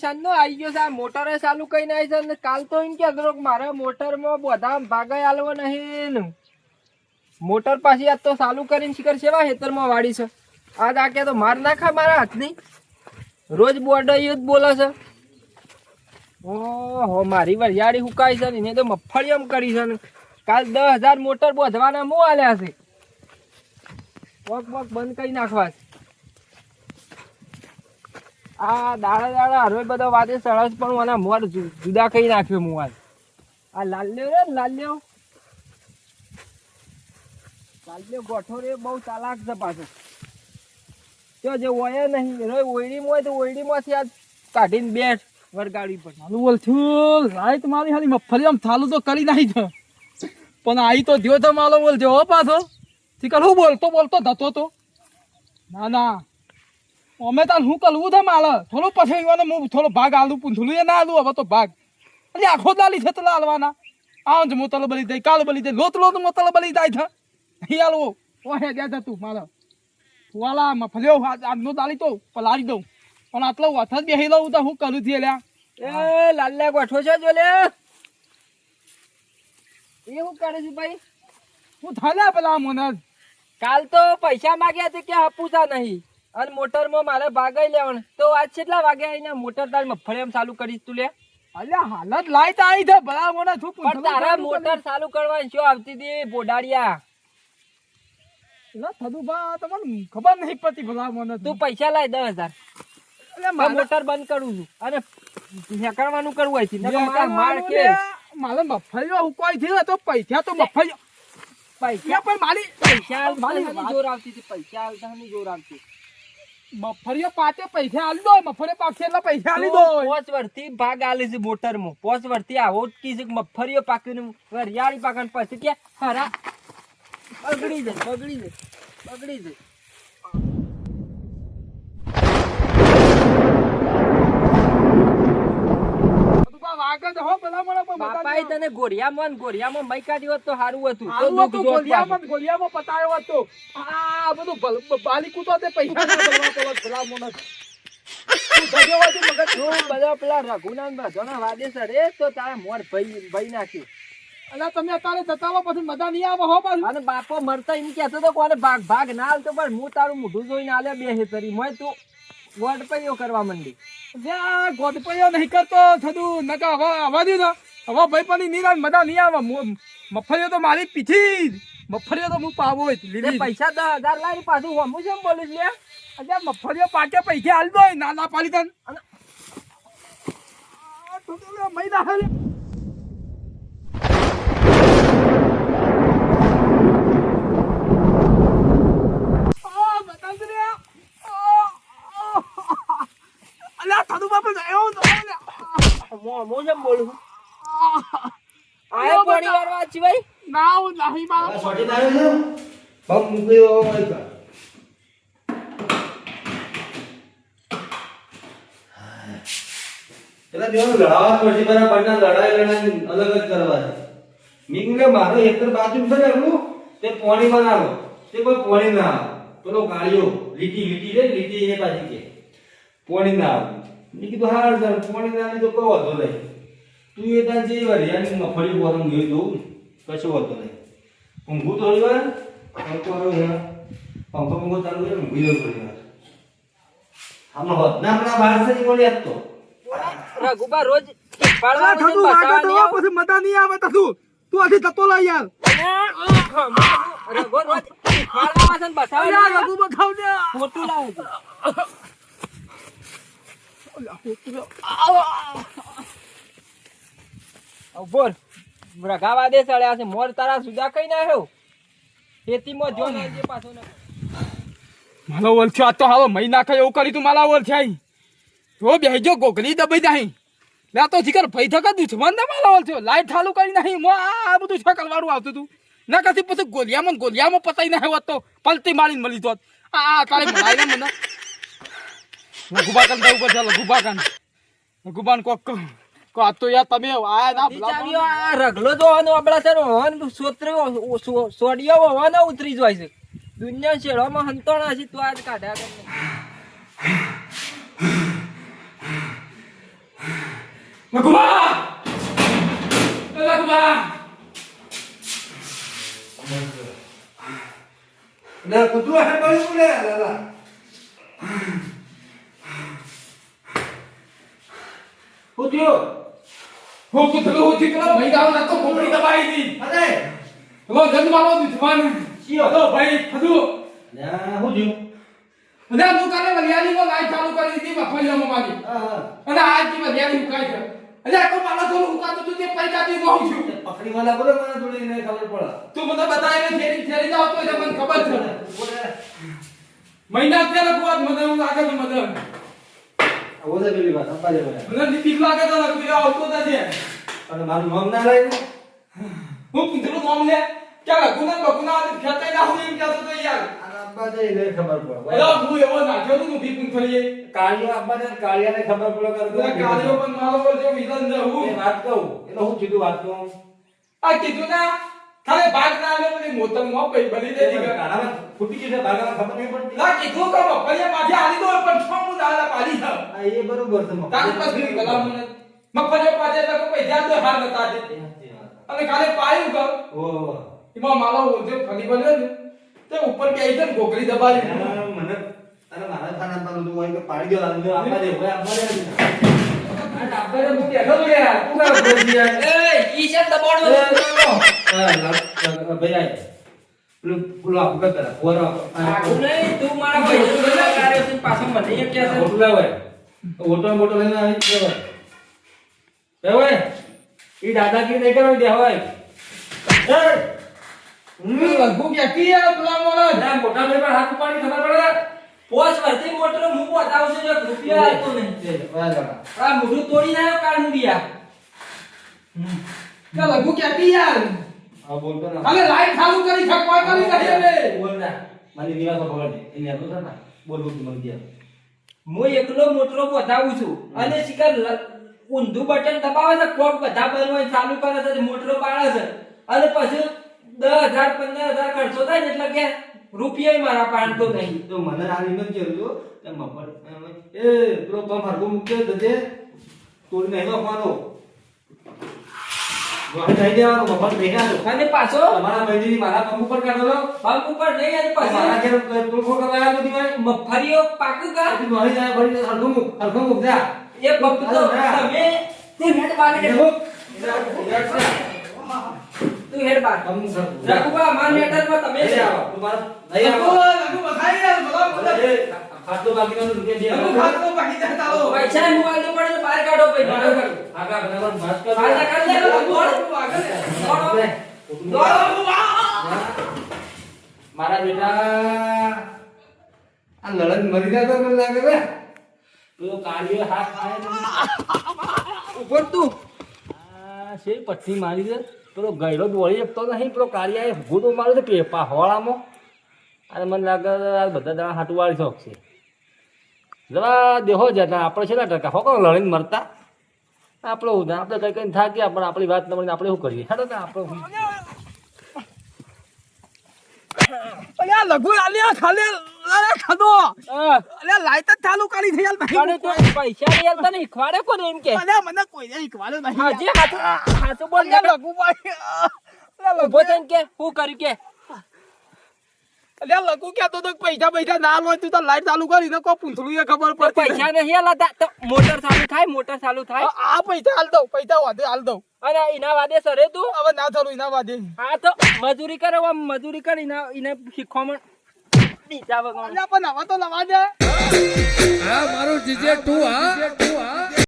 સાંજનો આવી ગયો છે આ મોટરે ચાલુ કઈ નાઈ છે ને કાલ તો એમ કે મારે મોટરમાં બધા ભાગે આલવો નહીં ને મોટર પાછી આજ તો ચાલુ કરીને શિખર સેવા હેતરમાં વાળી છે આજ આ કે તો માર નાખા મારા હાથની રોજ બોર્ડર જ બોલે છે ઓહો મારી વરિયાળી હુકાઈ છે ને એને તો મફળિયમ કરી છે ને કાલ 10,000 મોટર બોધવાના મો આલ્યા છે વક બંધ કરી નાખવા આ દાડા હરોય બધો વાદે સરસ પણ મને મોર જુદા કરી નાખ્યો હું આજ આ લાલ્યો રે લાલ્યો ગોઠો રે બહુ ચાલાક છે પાછો જો જે હોય નહીં રોય ઓયડીમાં હોય તો ઓયડીમાંથી આજ કાઢીને બેઠ વરગાડી પર ચાલુ બોલ છું લાઈટ મારી હાલી મફળિયામ ચાલુ તો કરી નાખી છે પણ આઈ તો દ્યો તો માલો બોલ જો પાછો શીખર હું બોલતો ધતો તો ના અમે તાર શું કરવું છે મારે થોડું પછી હું થોડો ભાગ આલું પૂંથલું એ ના આલું હવે તો ભાગ એટલે આખો દાલી છે તો લાલવાના આમ જ મોતલ બલી જાય કાલ બલી જાય લોત મોતલ બલી જાય છે નહીં આલવો ઓહે જ્યાં તું મારે વાલા મફલ્યો આજનો દાલી તો પલાળી દઉં પણ આટલો વથ જ બેસી લઉં તો હું કરું થી લ્યા એ લાલ્યા ગોઠો છે જો લે એ હું કરે છે ભાઈ હું થાલ્યા પેલા મને કાલ તો પૈસા માંગ્યા તે કે આપુતા નહીં અને મોટરમાં મારે ભાગાઈ લેવાનું તો આજ કેટલા વાગે આવીને મોટર તાર મફળિયામ ચાલુ કરીશ તું લે અલ્યા હાલત લાઈટ આવી છે ભલા મને શું પણ તારા મોટર ચાલુ કરવાની શું આવતી હતી બોડાડિયા લા થદુબા તમને ખબર નહીં પડતી ભલા મને તું પૈસા લાય 10,000 એટલે મોટર બંધ કરું છું અને હેકરવાનું કરવું હોય છે માર કે મારે મફળિયો હુકવાઈ છે તો પૈસા તો મફળિયો પૈસા પણ મારી જોર આવતી હતી પૈસા આલતાની જોર આવતી મફળિયો પાતે પૈસા આલી દો મફળિયો પાકે એટલે પૈસા આલી દો 5 વર્ષથી ભાગ આલી છે મોટરમાં 5 વર્ષથી આવો જ કી છે મફળિયો પાકીને વરિયાળી પાકન પછી કે હરા બગડી જાય બાપાએ તને ગોરિયામાં મઈ કાઢ્યો તો સારું હતું ગોરિયામાં પતાયો હતો આ બધું બાલી કૂતો તે પૈસા બધા પેલા રઘુનાથ બાધોના વાદે સર તો તારા મોર ભાઈ નાખ્યું અલા તમે અત્યારે જતાવો પછી મજા નહીં આવે હો બસ અને બાપો મરતા એમ કહેતો તો કોને ભાગ ના આલતો પણ હું તારું મોઢું જોઈને આલે બે હેતરી મોય તું ગોડપૈયો કરવા માંડી જ્યાં ગોડપૈયો નહીં કરતો થતું નકા હવે આવા દે ને હવે ભાઈ પણ નીરાન મજા નહીં આવે મફળિયો તો મારી પીઠી મફળિયો તો હું પાવો લીધી પૈસા 10,000 લાવી પાછું હું શું બોલું લે અજા મફળિયો પાકે પૈસા આલ દો ના પાડી તન અને મહિના હાલે બોલું આયો પોણી વારવા આછી ભાઈ ના હું નહીં મારો છોટી દાયો છે બમ મૂક્યો હોય કા એલા દેવ લડાવા પડશે બરા બન્ના લડાઈ અલગ જ કરવા છે મીંગે મારો એકર બાજુ છે ને એનું તે પોણી બનાવો તે કોઈ પોણી ના પેલો ગાળિયો લીટી એ પાછી કે પોણી ના આવે મે કીધું હાર સર પોણી ના તો કહો તો લઈ તું એ તાર જે વરિયાની મફળી બોરમ ગયો તો કશો હતો નહીં ઊંઘું થોડી વાર પંખો ચાલુ છે ઊંઘી જવું થોડી વાર આમાં હોત ના આપણા બહાર છે બોલી આપતો રઘુબા રોજ પાડવાનું બસાવા પછી મતા નહીં આવે તો તું આથી તતો લઈ યાર રઘુ રોજ પાડવાનું બસાવા રઘુબા ખાવ દે ફોટો લાવે બોલ રઘાવા દે સળ્યા છે મોર તારા સુધા કઈ ના આવ્યો ખેતીમાં જો નાજે પાછો ન માલો વલ છે આ તો હાલો મહી નાખે એવું કરી તું માલા વલ છે તો બેહજો ગોગલી દબાઈ જાય લે તો જીકર ભઈ થકા દુશ્મન ના માલા વલ છે લાઈટ ચાલુ કરી નહીં મો આ બધું છકલ વાળું આવતું તું ના કથી પછી ગોલિયામાં પતાઈ ના આવ્યો તો પલટી મારીને મળી તો આ તારે મલાઈ મને ગુબાકન દઉં પર ગુબાકન ગુબાન કોક કો આ તો યાર તમે આયા ના ચાવ્યો આ રગલો જો હનો આપડા સર હન સોત્રીઓ સોડિયો હવાનો ઉતરી જાય છે દુનિયા છેડોમાં હંતોણા છે તો આજ કાઢ્યા કર લખુબા લખુબા લે કૂતરું હે પડ્યું લે લાલા હું થયો હું કુતરો હું દીકરો ભાઈ ગાવ ના તો કોપડી દબાઈ દી અરે લો જન્માલો દીધવાન ચિયો લો ભાઈ ફદુ ના હું થયું અને દુકાને વલિયાની માં લાઈટ ચાલુ કરી દીધી મફળિયામાં મારી હા અને આજ કી વલિયાની મુકાઈ છે એટલે આખો માલા થોડું ઉકાતો તું તે પૈકા દી બહુ છું પકડી વાળા બોલે મને થોડી ને ખબર પડે તું મને બતાવીને ફેરી ફેરી જાવ તો મને ખબર છે મહિના થયા લગવાત મને હું લાગે છે મને ઓલે પેલી વાત અપા દે બોલે મને બીક લાગે તો લગવી આવતો નથી અને મારું નામ ના લઈને હું કુતરું નામ લે ક્યાં ગુના બકુના ખેતાઈ ના હું એમ કહેતો તો યાર અને અપા દે લે ખબર પડે એલો હું એવો નાખ્યો તું બીક ફરીએ કાળિયો અપા દે કાળિયાને ખબર પડે એટલે કાળિયો પણ મારો પર જો વિલન છે હું એ વાત કહું એટલે હું કીધું વાત કહું આ કીધું ના ખાલી ભાગ ના આલે મને મોતર માં પઈ બની દે દીકરા કાળામાં ફૂટી ગઈ છે ભાગમાં ખબર નહીં પડતી ના કીધું કે મફળિયા પાછી આલી દો પણ છ હું દાડા પાડી છે આ એ બરોબર છે તારી પાસે ગલા મને મફળિયા પાડે તો પૈસા તો હાર નતા દે અને કાલે પાયું કર ઓ એમાં મારો ઓજો ફલી બન્યો ને તે ઉપર કે આઈ છે ને ગોકરી દબાવી મને તારે મારા ખાના પાનું હોય કે પાડી ગયો લાગે આપા દે ભાઈ આપા દે આ ડાબરે હું બેઠો તો યાર તું કા બોલી યાર એ ઈ છે દબાણો ભાઈ આય પેલું આપું કર પોરો આખું નહીં તું મારા ભાઈ કાર્ય છે પાછો મને એક કે છે ઓટલા હોય ઓટો મોટો લઈને આવી ગયો હોય ઈ દાદાગીરી નહીં કરવાની દે હોય લગભગ યાકી યાર પેલા મોળા ના મોટા ભાઈ પર હાથ ઉપાડી ખબર પડે પોસ વર્ષથી મોટર હું બતાવું છું એક રૂપિયા આવતો નહીં આ મોઢું તોડી નાખ્યો કાળ મુડિયા કે લગભગ યાકી યાર હા બોલતો ના અરે લાઈટ ચાલુ કરી છકવા કરી કરી હવે બોલ ના મને દીવા તો ખબર નહીં એને હતો ને બોલ બોલ મન ગયા હું એકલો મોટરો બતાવું છું અને શિકાર ઊંધું બટન દબાવે છે કોક બધા બનવાય ચાલુ કરે છે મોટરો પાડે છે અને પછી 10,000 15,000 ખર્ચો થાય ને એટલે કે રૂપિયા મારા પાડતો નહીં તો મને આ નિમન કર્યું કે મફત એ પેલો પંપ હરકો મૂક્યો દે તોડી નહીં નાખવાનો વાહ જઈ દેવાનો મફત ભેગા દો અને પાછો તમારા ભાઈની મારા પંપ ઉપર કાઢો લો પંપ ઉપર નહીં અને મારા પછી ઘેર તોડફો કરવા આવ્યો તો ભાઈ મફરીઓ પાકું કા તું મારી જાય ભરી હરકો મૂક જા એ પંપ તો તમે તું હેડ બાર હેડ તું હેડ બાર રઘુબા માર મેટરમાં તમે જ આવો તમારા નહીં આવો લગભગ બધાઈ યાર બોલા બોલા ખાતો બાકીનો રૂપિયા દે લગભગ ખાતો બાકી જતા હો પૈસા મોબાઈલ પડે તો બહાર કાઢો પૈ ભાડો કરો આગા બરાબર વાત કર બહાર કાઢ દે દોડ મારા બેટા આ લડન મરી જાય તો મને લાગે બે પેલો કાળિયો હાથ ખાય ઉપર તું આ છે પટ્ટી મારી દે પેલો ગયડો દોડી શકતો નહીં પેલો કાળિયાએ ભૂતો માર્યો તો પેપા હોળામાં અને મને લાગે આ બધા દાણા હાટું વાળી શોખ છે જરા દેહો જતા આપણે છેલ્લા ટકા હો કોણ લડીને મરતા આપણે આપણે કઈ કઈ થાક્યા પણ આપણી વાત ન મળીને આપણે શું કરીએ હેડો ને આપણે અલ્યા લઘુ આલિયા ખાલે અરે ખાદો અલ્યા લાઈટ જ ચાલુ કરી છે યાર કાઢો તો પૈસા નહીં આલતા નહીં ખવાડે કોને એમ કે મને કોઈ નહીં ખવાડો નહીં હાજી હાચું બોલ અલ્યા લઘુ ભાઈ ઉભો થઈને કે હું કર્યું કે અલ્યા લઘુ કહેતો તો પૈસા ના લો તું તો લાઈટ ચાલુ કરી ને કો પૂંછડું એ ખબર તો પડતી પૈસા નહીં આલતા તો મોટર ચાલુ થાય આ પૈસા હાલ દઉં પૈસા વાદે હાલ દઉં અને એના વાદે સરે તું હવે ના ચાલુ એના વાદે હા તો મજૂરી કરે મજૂરી કરી એને શીખવામાં નીચા વગર અલ્યા પણ હવે તો લવા દે હા મારું જીજે તું હા